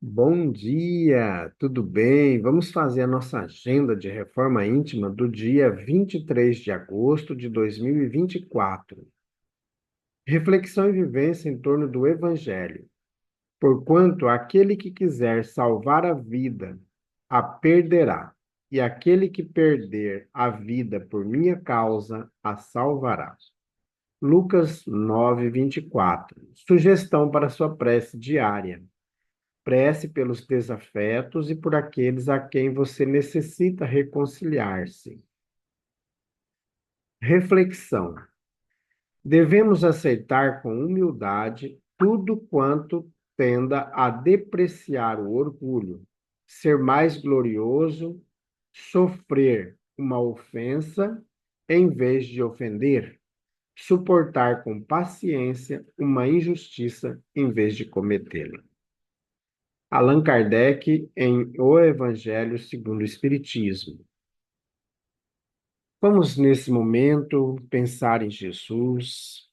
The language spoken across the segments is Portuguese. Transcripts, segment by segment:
Bom dia, tudo bem? Vamos fazer a nossa agenda de reforma íntima do dia 23 de agosto de 2024. Reflexão e vivência em torno do Evangelho. Porquanto aquele que quiser salvar a vida, a perderá, e aquele que perder a vida por minha causa, a salvará. Lucas 9:24. Sugestão para sua prece diária. Prece pelos desafetos e por aqueles a quem você necessita reconciliar-se. Reflexão. Devemos aceitar com humildade tudo quanto tenda a depreciar o orgulho, ser mais glorioso, sofrer uma ofensa em vez de ofender, suportar com paciência uma injustiça em vez de cometê-la. Allan Kardec em O Evangelho segundo o Espiritismo. Vamos, nesse momento, pensar em Jesus.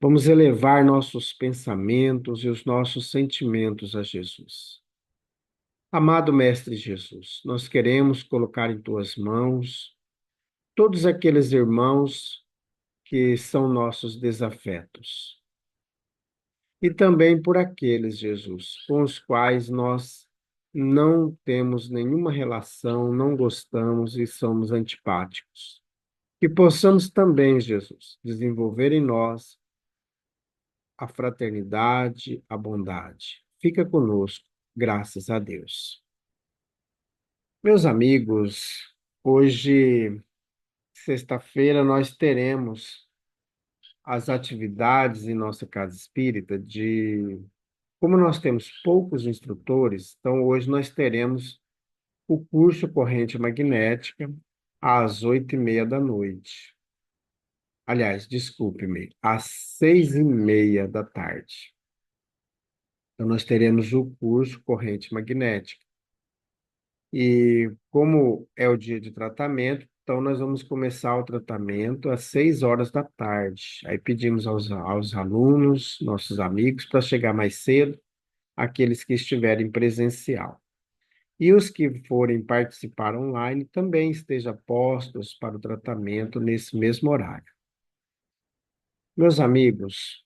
Vamos elevar nossos pensamentos e os nossos sentimentos a Jesus. Amado Mestre Jesus, nós queremos colocar em tuas mãos todos aqueles irmãos que são nossos desafetos. E também por aqueles, Jesus, com os quais nós não temos nenhuma relação, não gostamos e somos antipáticos. Que possamos também, Jesus, desenvolver em nós a fraternidade, a bondade. Fica conosco, graças a Deus. Meus amigos, hoje, sexta-feira, nós teremos as atividades em nossa casa espírita de Como nós temos poucos instrutores, então hoje nós teremos o curso Corrente Magnética às 8:30 da noite. Aliás, desculpe-me, às 6:30 da tarde. Então nós teremos o curso Corrente Magnética. E como é o dia de tratamento, então nós vamos começar o tratamento às 6 horas da tarde. Aí pedimos aos alunos, nossos amigos, para chegar mais cedo, aqueles que estiverem presencial. E os que forem participar online também estejam postos para o tratamento nesse mesmo horário. Meus amigos,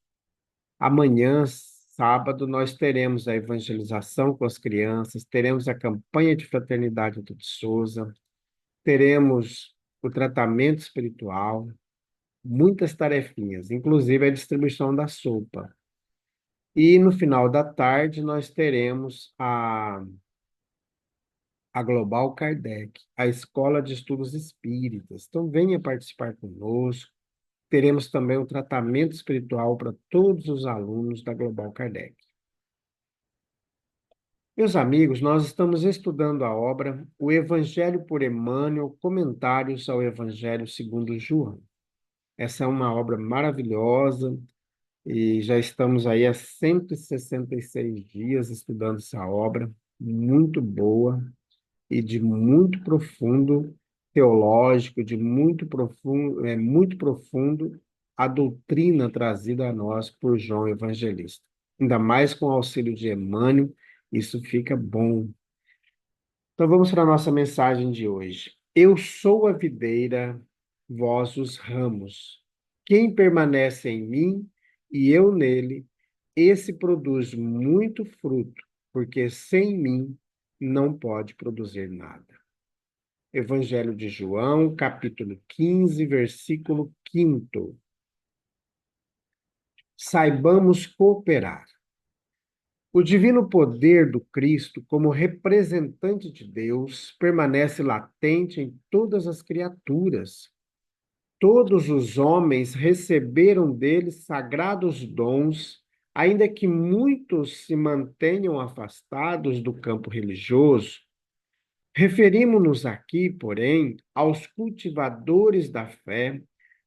amanhã, sábado, nós teremos a evangelização com as crianças, teremos a campanha de fraternidade do de Souza, teremos o tratamento espiritual, muitas tarefinhas, inclusive a distribuição da sopa. E no final da tarde nós teremos a Global Kardec, a Escola de Estudos Espíritas. Então, venha participar conosco. Teremos também um tratamento espiritual para todos os alunos da Global Kardec. Meus amigos, nós estamos estudando a obra O Evangelho por Emmanuel, Comentários ao Evangelho segundo João. Essa é uma obra maravilhosa e já estamos aí há 166 dias estudando essa obra, muito boa, e de muito profundo teológico, de muito profundo a doutrina trazida a nós por João Evangelista. Ainda mais com o auxílio de Emmanuel, isso fica bom. Então vamos para a nossa mensagem de hoje. Eu sou a videira, vós os ramos. Quem permanece em mim e eu nele, esse produz muito fruto, porque sem mim não pode produzir nada. Evangelho de João, capítulo 15, versículo 5. Saibamos cooperar. O divino poder do Cristo, como representante de Deus, permanece latente em todas as criaturas. Todos os homens receberam dele sagrados dons, ainda que muitos se mantenham afastados do campo religioso. Referimos-nos aqui, porém, aos cultivadores da fé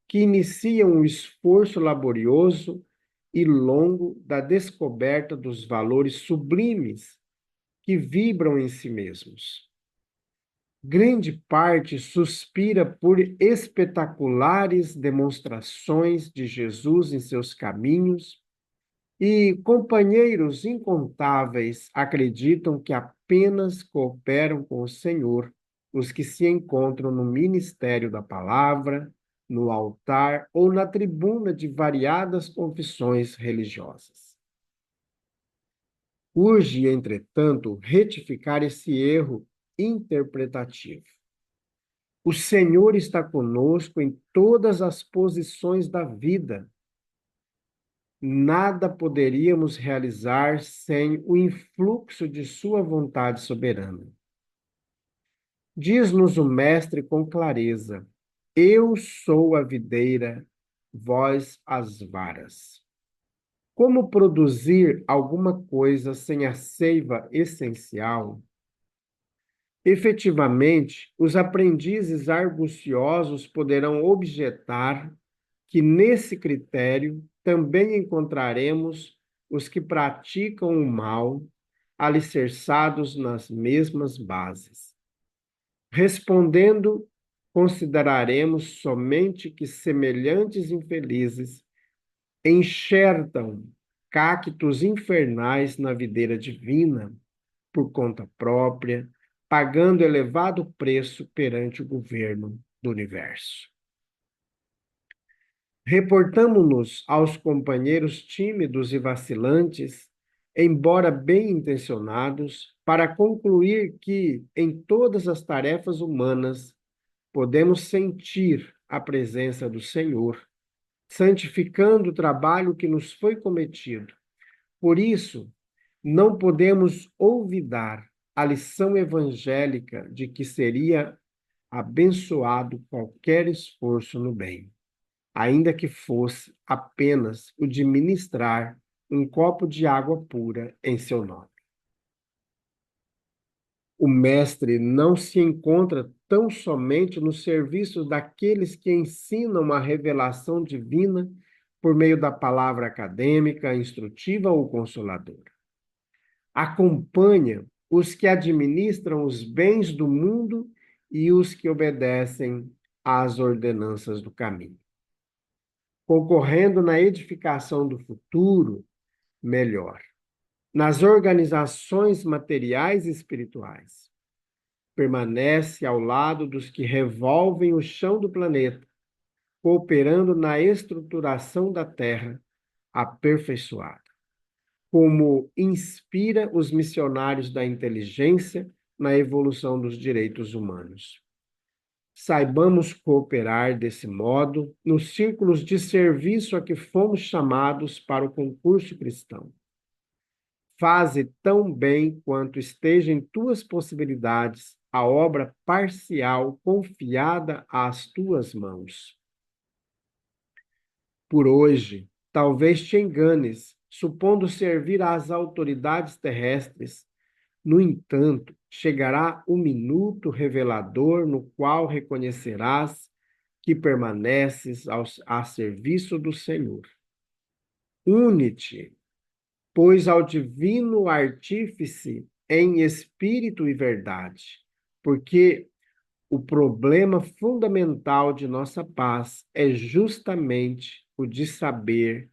que iniciam o esforço laborioso e longo da descoberta dos valores sublimes que vibram em si mesmos. Grande parte suspira por espetaculares demonstrações de Jesus em seus caminhos E companheiros incontáveis acreditam que apenas cooperam com o Senhor os que se encontram no ministério da palavra, no altar ou na tribuna de variadas confissões religiosas. Urge, entretanto, retificar esse erro interpretativo. O Senhor está conosco em todas as posições da vida. Nada poderíamos realizar sem o influxo de Sua vontade soberana. Diz-nos o Mestre com clareza: Eu sou a videira, vós as varas. Como produzir alguma coisa sem a seiva essencial? Efetivamente, os aprendizes arguciosos poderão objetar que nesse critério também encontraremos os que praticam o mal, alicerçados nas mesmas bases. Respondendo, consideraremos somente que semelhantes infelizes enxertam cactos infernais na videira divina por conta própria, pagando elevado preço perante o governo do universo. Reportamo-nos aos companheiros tímidos e vacilantes, embora bem intencionados, para concluir que, em todas as tarefas humanas, podemos sentir a presença do Senhor, santificando o trabalho que nos foi cometido. Por isso, não podemos olvidar a lição evangélica de que seria abençoado qualquer esforço no bem, ainda que fosse apenas o de ministrar um copo de água pura em seu nome. O Mestre não se encontra tão somente no serviço daqueles que ensinam a revelação divina por meio da palavra acadêmica, instrutiva ou consoladora. Acompanha os que administram os bens do mundo e os que obedecem às ordenanças do caminho, concorrendo na edificação do futuro melhor, nas organizações materiais e espirituais. Permanece ao lado dos que revolvem o chão do planeta, cooperando na estruturação da Terra aperfeiçoada, como inspira os missionários da inteligência na evolução dos direitos humanos. Saibamos cooperar desse modo nos círculos de serviço a que fomos chamados para o concurso cristão. Faze tão bem quanto esteja em tuas possibilidades a obra parcial confiada às tuas mãos. Por hoje, talvez te enganes, supondo servir às autoridades terrestres. No entanto, chegará o minuto revelador no qual reconhecerás que permaneces a serviço do Senhor. Une-te, pois, ao divino artífice em espírito e verdade, porque o problema fundamental de nossa paz é justamente o de saber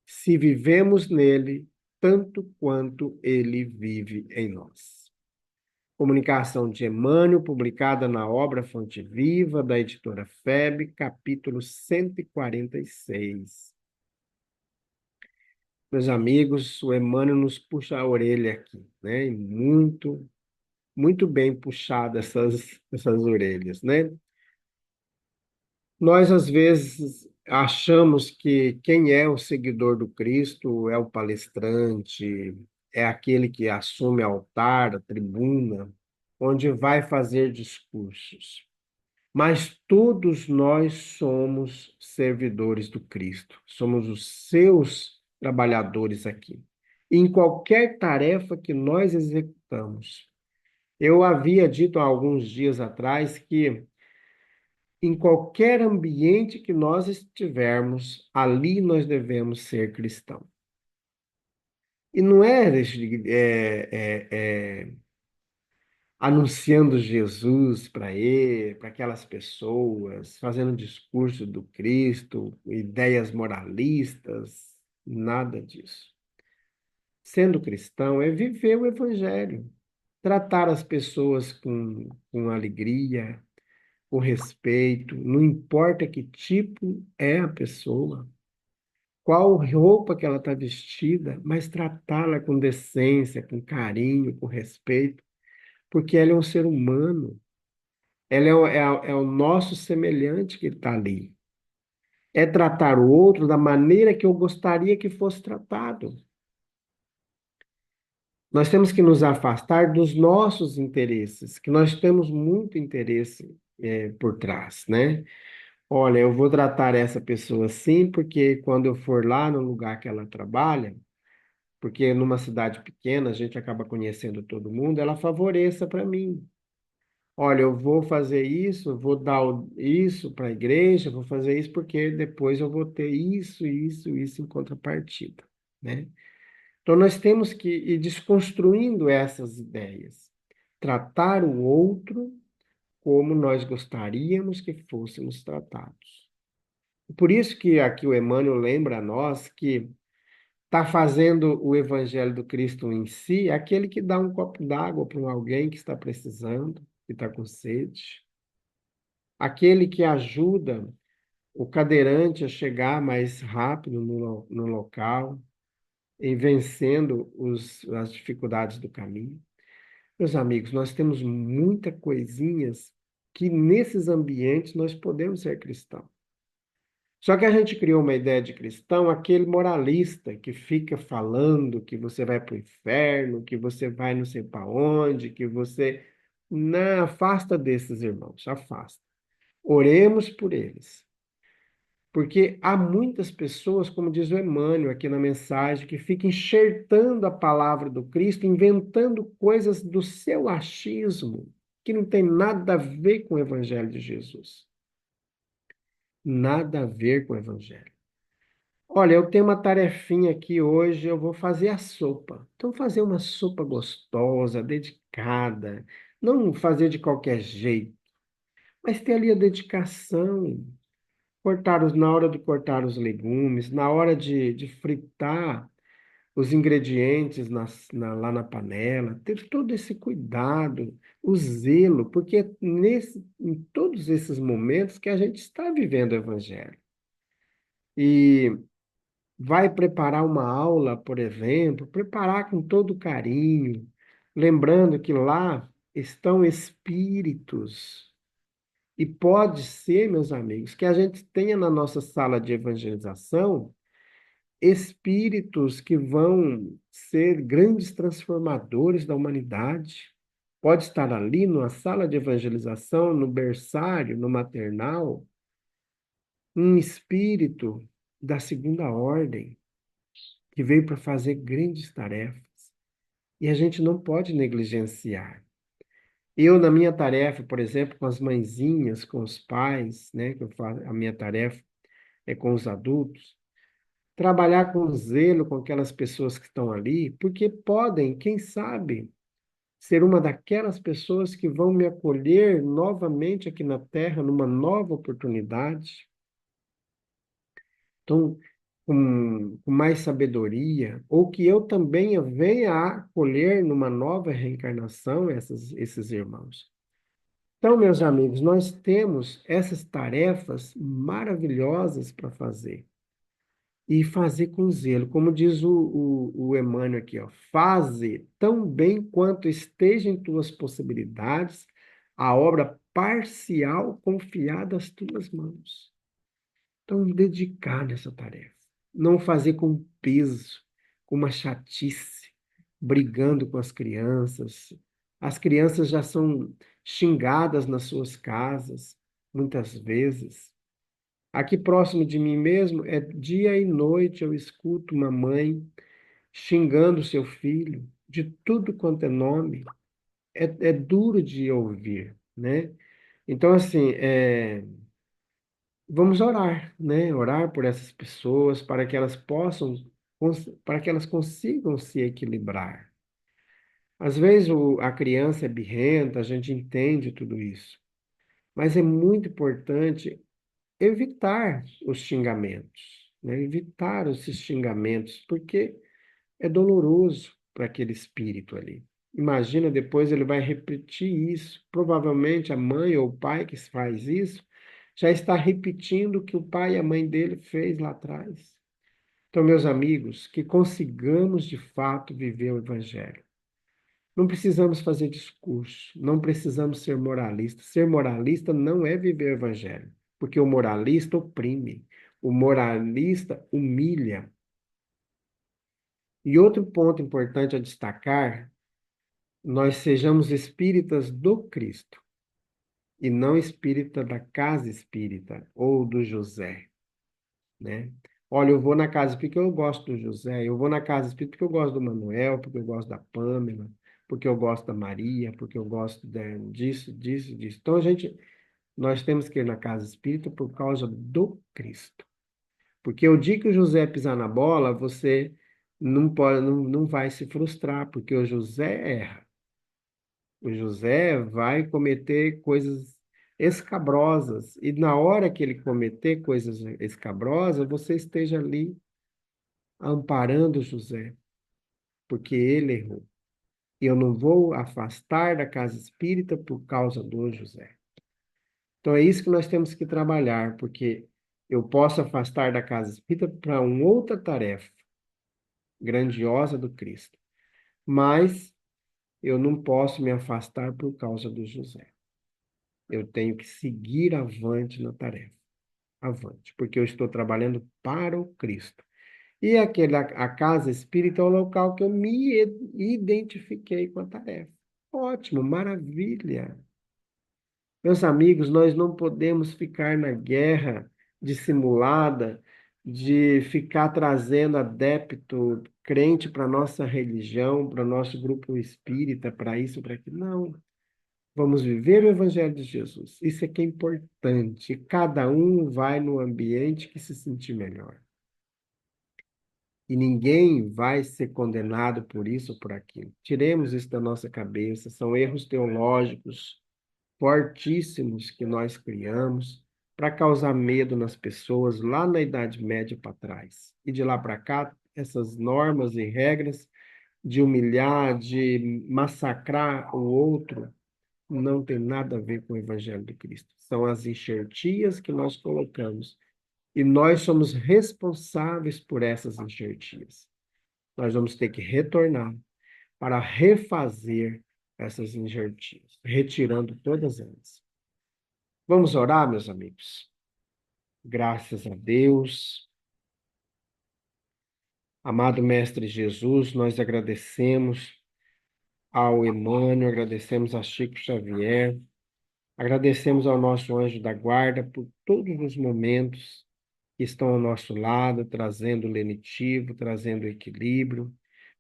se vivemos nele tanto quanto ele vive em nós. Comunicação de Emmanuel, publicada na obra Fonte Viva, da editora FEB, capítulo 146. Meus amigos, o Emmanuel nos puxa a orelha aqui, né? Muito, muito bem puxadas essas orelhas, né? Nós, às vezes, achamos que quem é o seguidor do Cristo é o palestrante, é aquele que assume altar, a tribuna, onde vai fazer discursos. Mas todos nós somos servidores do Cristo, somos os seus trabalhadores aqui, em qualquer tarefa que nós executamos. Eu havia dito há alguns dias atrás que em qualquer ambiente que nós estivermos, ali nós devemos ser cristãos. E não é anunciando Jesus para ele, para aquelas pessoas, fazendo discurso do Cristo, ideias moralistas. Nada disso. Sendo cristão é viver o evangelho, tratar as pessoas com alegria, com respeito, não importa que tipo é a pessoa, qual roupa que ela está vestida, mas tratá-la com decência, com carinho, com respeito, porque ela é um ser humano, ela é o nosso semelhante que está ali. É tratar o outro da maneira que eu gostaria que fosse tratado. Nós temos que nos afastar dos nossos interesses, que nós temos muito interesse por trás, né? Olha, eu vou tratar essa pessoa assim, porque quando eu for lá no lugar que ela trabalha, porque numa cidade pequena a gente acaba conhecendo todo mundo, ela favoreça para mim. Olha, eu vou fazer isso, eu vou dar isso para a igreja, vou fazer isso porque depois eu vou ter isso, isso, isso em contrapartida, né? Então nós temos que ir desconstruindo essas ideias, tratar o outro como nós gostaríamos que fôssemos tratados. Por isso que aqui o Emmanuel lembra a nós que está fazendo o Evangelho do Cristo em si aquele que dá um copo d'água para alguém que está precisando, que está com sede, aquele que ajuda o cadeirante a chegar mais rápido no local, em vencendo as dificuldades do caminho. Meus amigos, nós temos muitas coisinhas que nesses ambientes nós podemos ser cristãos. Só que a gente criou uma ideia de cristão, aquele moralista que fica falando que você vai para o inferno, que você vai não sei para onde, que você. Não, afasta desses irmãos, afasta. Oremos por eles. Porque há muitas pessoas, como diz o Emmanuel aqui na mensagem, que ficam enxertando a palavra do Cristo, inventando coisas do seu achismo, que não tem nada a ver com o Evangelho de Jesus. Nada a ver com o Evangelho. Olha, eu tenho uma tarefinha aqui hoje, eu vou fazer a sopa. Então, fazer uma sopa gostosa, dedicada, não fazer de qualquer jeito, mas ter ali a dedicação. Na hora de cortar os legumes, na hora de fritar os ingredientes lá na panela, ter todo esse cuidado, o zelo, porque é em todos esses momentos que a gente está vivendo o Evangelho. E vai preparar uma aula, por exemplo, preparar com todo carinho, lembrando que lá estão espíritos. E pode ser, meus amigos, que a gente tenha na nossa sala de evangelização espíritos que vão ser grandes transformadores da humanidade. Pode estar ali numa sala de evangelização, no berçário, no maternal, um espírito da segunda ordem que veio para fazer grandes tarefas. E a gente não pode negligenciar. Eu, na minha tarefa, por exemplo, com as mãezinhas, com os pais, né, que eu faço, a minha tarefa é com os adultos, trabalhar com zelo com aquelas pessoas que estão ali, porque podem, quem sabe, ser uma daquelas pessoas que vão me acolher novamente aqui na Terra, numa nova oportunidade. Então, com mais sabedoria, ou que eu também venha a acolher numa nova reencarnação esses irmãos. Então, meus amigos, nós temos essas tarefas maravilhosas para fazer. E fazer com zelo, como diz o Emmanuel aqui, ó, faze tão bem quanto esteja em tuas possibilidades a obra parcial confiada às tuas mãos. Então, dedicar nessa tarefa. Não fazer com peso, com uma chatice, brigando com as crianças. As crianças já são xingadas nas suas casas, muitas vezes. Aqui próximo de mim mesmo, é dia e noite eu escuto uma mãe xingando seu filho de tudo quanto é nome. É duro de ouvir, né? Então, assim, vamos orar, né? Orar por essas pessoas para que elas possam, para que elas consigam se equilibrar. Às vezes a criança é birrenta, a gente entende tudo isso, mas é muito importante evitar os xingamentos. né? Evitar esses xingamentos, porque é doloroso para aquele espírito ali. Imagina, depois ele vai repetir isso. Provavelmente a mãe ou o pai que faz isso já está repetindo o que o pai e a mãe dele fez lá atrás. Então, meus amigos, que consigamos de fato viver o Evangelho. Não precisamos fazer discurso, não precisamos ser moralistas. Ser moralista não é viver o Evangelho, porque o moralista oprime, o moralista humilha. E outro ponto importante a destacar, nós sejamos espíritas do Cristo e não espírita da casa espírita ou do José, né? Olha, eu vou na casa espírita porque eu gosto do José, eu vou na casa espírita porque eu gosto do Manuel, porque eu gosto da Pâmela, porque eu gosto da Maria, porque eu gosto disso, disso, disso. Então, nós temos que ir na casa espírita por causa do Cristo. Porque o dia que o José pisar na bola, você não pode, não vai se frustrar, porque o José erra. O José vai cometer coisas escabrosas, e na hora que ele cometer coisas escabrosas, você esteja ali amparando José, porque ele errou. E eu não vou afastar da casa espírita por causa do José. Então é isso que nós temos que trabalhar, porque eu posso afastar da casa espírita para uma outra tarefa grandiosa do Cristo, mas eu não posso me afastar por causa do José. Eu tenho que seguir avante na tarefa, avante, porque eu estou trabalhando para o Cristo. E a casa espírita é o local que eu me identifiquei com a tarefa. Ótimo, maravilha. Meus amigos, nós não podemos ficar na guerra dissimulada de ficar trazendo adepto crente para nossa religião, para o nosso grupo espírita, para isso, para aquilo. Não. Vamos viver o Evangelho de Jesus. Isso é que é importante. Cada um vai no ambiente que se sentir melhor. E ninguém vai ser condenado por isso ou por aquilo. Tiremos isso da nossa cabeça. São erros teológicos fortíssimos que nós criamos para causar medo nas pessoas lá na Idade Média para trás. E de lá para cá, essas normas e regras de humilhar, de massacrar o outro, não tem nada a ver com o Evangelho de Cristo. São as enxertias que nós colocamos. E nós somos responsáveis por essas enxertias. Nós vamos ter que retornar para refazer essas enxertias, retirando todas elas. Vamos orar, meus amigos? Graças a Deus. Amado Mestre Jesus, nós agradecemos ao Emmanuel, agradecemos a Chico Xavier, agradecemos ao nosso anjo da guarda por todos os momentos que estão ao nosso lado, trazendo lenitivo, trazendo equilíbrio,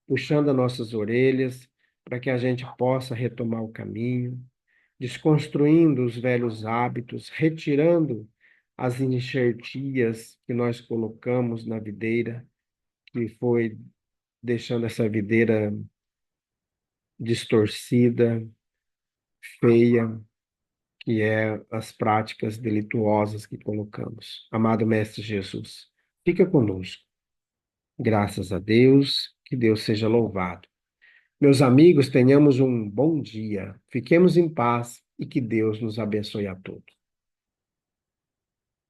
puxando as nossas orelhas para que a gente possa retomar o caminho, desconstruindo os velhos hábitos, retirando as enxertias que nós colocamos na videira, que foi deixando essa videira distorcida, feia, que é as práticas delituosas que colocamos. Amado Mestre Jesus, fica conosco. Graças a Deus, que Deus seja louvado. Meus amigos, tenhamos um bom dia, fiquemos em paz e que Deus nos abençoe a todos.